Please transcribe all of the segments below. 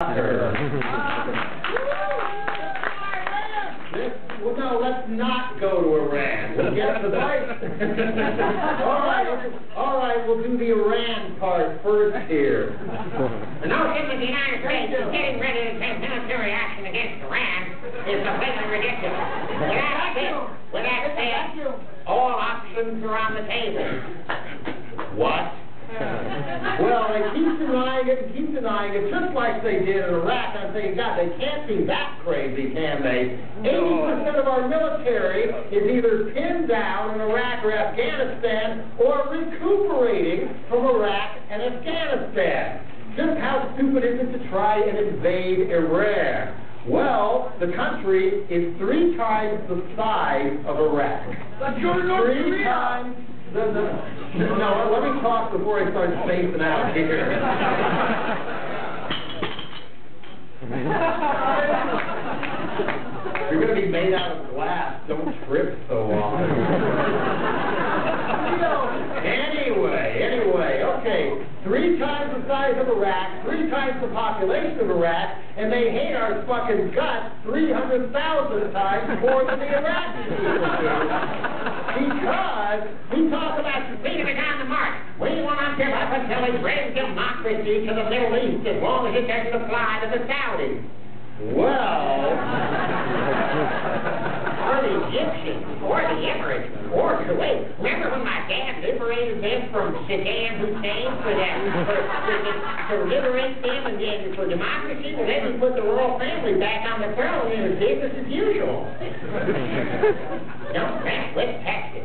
Well, no, let's not go to Iran. We'll get to that. All right, we'll do the Iran part first here. The notion that the United States is getting ready to take military action against Iran is completely ridiculous. With that said, all options are on the table. What? Well, they keep denying it, just like they did in Iraq. I'm saying, God, they can't be that crazy, can they? 80% of our military is either pinned down in Iraq or Afghanistan or recuperating from Iraq and Afghanistan. Just how stupid is it to try and invade Iran? Well, the country is 3 times the size of Iraq. Let's go to North Korea. 3 times no, let me talk before I start spacing out here. You're going to be made out of glass. Don't trip so long. Anyway, okay. 3 times the size of Iraq, 3 times the population of Iraq, and they hate our fucking guts 300,000 times more than the Iraqi people do. Because we talk about the freedom is on the march. We will not give up until we bring democracy to the Middle East as long as it doesn't apply to the Saudis. Well, or the Egyptians, or the Emirates, or Kuwait. Remember when my dad liberated them from Saddam Hussein to liberate them and then for democracy? Well, then we put the royal family back on the throne and it was business as usual. Don't mess with Texas.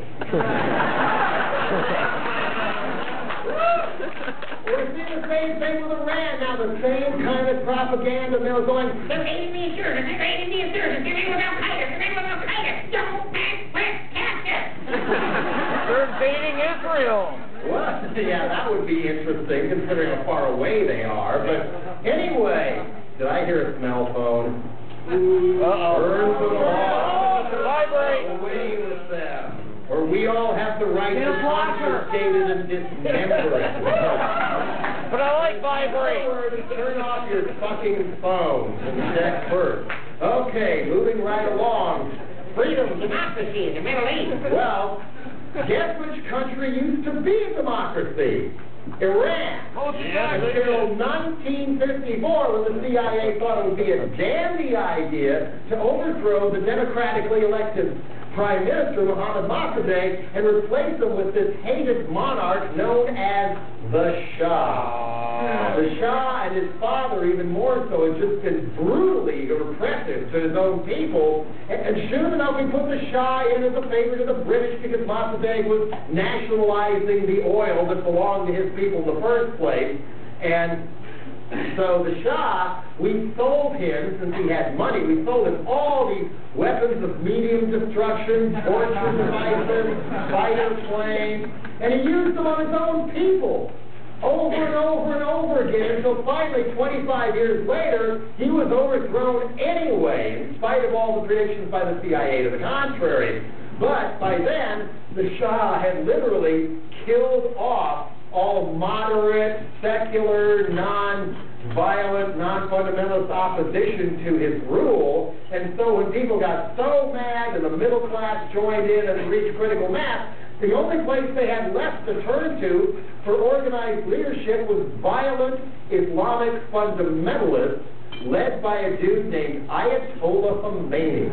We're seeing the same thing with Iran now, the same kind of propaganda. They were going, they're raiding the insurgents, they're raiding the insurgents, they're raiding with Al-Qaeda, they're raiding with Al-Qaeda. Don't mess with Texas. They're invading Israel. What? Yeah, that would be interesting considering how far away they are. But anyway, did I hear a smell phone? Burn the law. Vibrate. Away with them. Or we all have the right to confiscate it and dismember it. But I like vibrate. Turn off your fucking phone and check first. Okay, moving right along. Freedom, democracy in the Middle East. Well, guess which country used to be a democracy? Iran. Until 1954, when the CIA thought it would be a dandy idea to overthrow the democratically elected Prime Minister, Mohammad Mossadegh, and replace him with this hated monarch known as the Shah. The Shah and his father, even more so, had just been brutally repressive to his own people. And sure enough, we put the Shah in as a favor to the British because Mossadegh was nationalizing the oil that belonged to his people in the first place. And so the Shah, we sold him, since he had money, we sold him all these weapons of medium destruction, torture devices, fighter planes, and he used them on his own people over and over and over again until finally, 25 years later, he was overthrown anyway, in spite of all the predictions by the CIA to the contrary. But by then, the Shah had literally killed off all moderate, secular, non-violent, non-fundamentalist opposition to his rule. And so when people got so mad and the middle class joined in and reached critical mass, the only place they had left to turn to for organized leadership was violent Islamic fundamentalists led by a dude named Ayatollah Khomeini.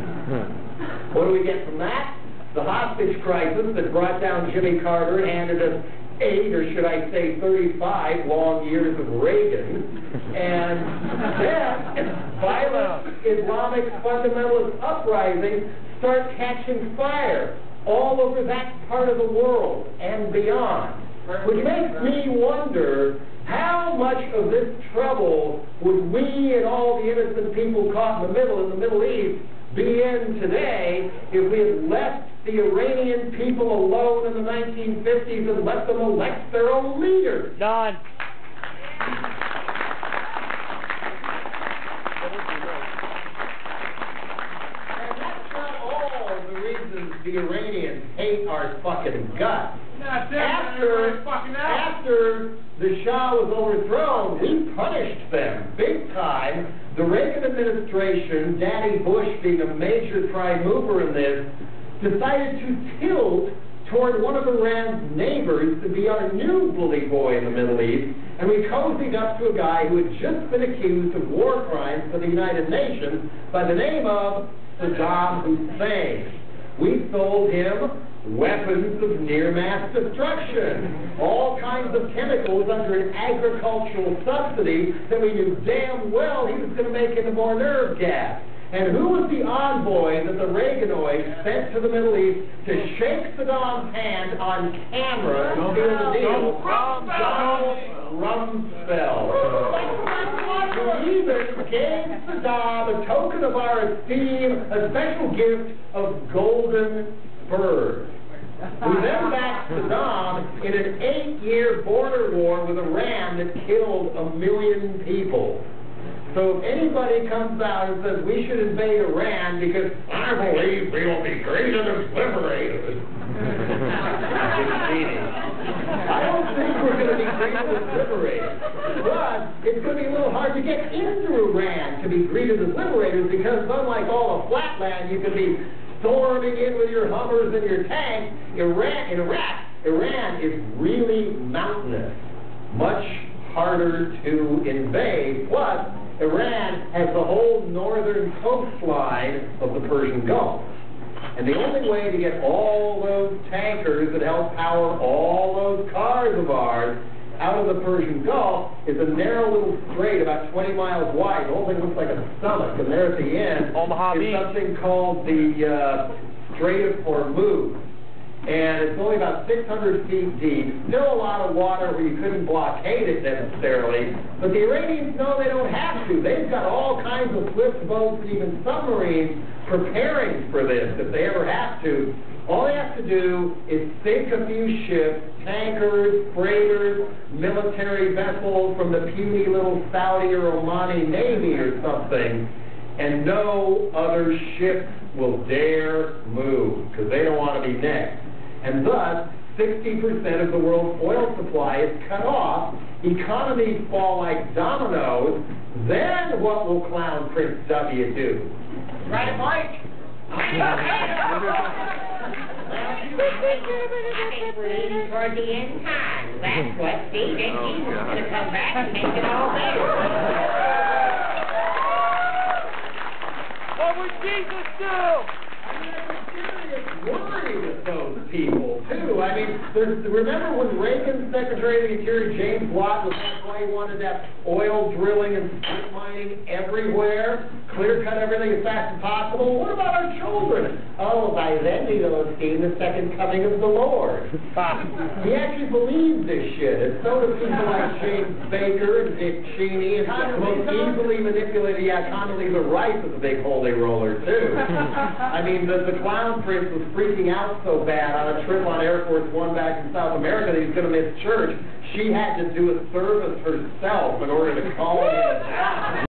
What do we get from that? The hostage crisis that brought down Jimmy Carter and handed us 8, or should I say 35 long years of Reagan, and then violent Islamic fundamentalist uprisings start catching fire all over that part of the world and beyond. Which makes me wonder how much of this trouble would we and all the innocent people caught in the Middle East be in today if we had left the Iranian people alone in the 1950s and let them elect their own leader. Done. And that's not all the reasons the Iranians hate our fucking guts. After the Shah was overthrown, we punished them big time. The Reagan administration, Daddy Bush being a major prime mover in this, decided to tilt toward one of Iran's neighbors to be our new bully boy in the Middle East, and we cozied up to a guy who had just been accused of war crimes for the United Nations by the name of Saddam Hussein. We sold him weapons of near-mass destruction, all kinds of chemicals under an agricultural subsidy that we knew damn well he was going to make into more nerve gas. And who was the envoy that the Reaganoids sent to the Middle East to shake Saddam's hand on camera and seal the deal? Donald Rumsfeld. Who even gave Saddam a token of our esteem, a special gift of golden birds. We then backed Saddam in an 8-year border war with Iran that killed 1 million people. So if anybody comes out and says we should invade Iran because I believe we will be greater than liberators, I don't think we're going to be greater than liberators. But it's going to be a little hard to get into Iran to be greeted as liberators because unlike all the flatland, you can be storming in with your Hummers and your tanks. Iran is really mountainous, much harder to invade. Plus, Iran has the whole northern coastline of the Persian Gulf. And the only way to get all those tankers that help power all those cars of ours out of the Persian Gulf is a narrow little strait about 20 miles wide. The whole thing looks like a stomach. And there at the end is something called the Strait of Hormuz. And it's only about 600 feet deep. Still a lot of water where you couldn't blockade it necessarily. But the Iranians know they don't have to. They've got all kinds of swift boats and even submarines preparing for this if they ever have to. All they have to do is sink a few ships, tankers, freighters, military vessels from the puny little Saudi or Omani Navy or something, and no other ship will dare move because they don't want to be next. And thus, 60% of the world's oil supply is cut off, economies fall like dominoes, then what will Clown Prince W do? Right, Mike? I think we're leading toward the end times. That's what Steve and Jesus is going to come back and make it all better. What would Jesus do? Worry with those people, too. I mean, remember when Reagan's Secretary of the Interior, James Watt, was that's why he wanted that oil drilling and strip mining everywhere, clear-cut everything as fast as possible? What about our children? Oh, by then we will have seen the second coming of the Lord. He actually believes this shit, and so do people like James Baker and Dick Cheney, and the most easily manipulated, Condoleezza Rice is a big holy roller, too. I mean, the Clown Prince was freaking out so bad on a trip on Air Force One back in South America that he was going to miss church. She had to do a service herself in order to call him down.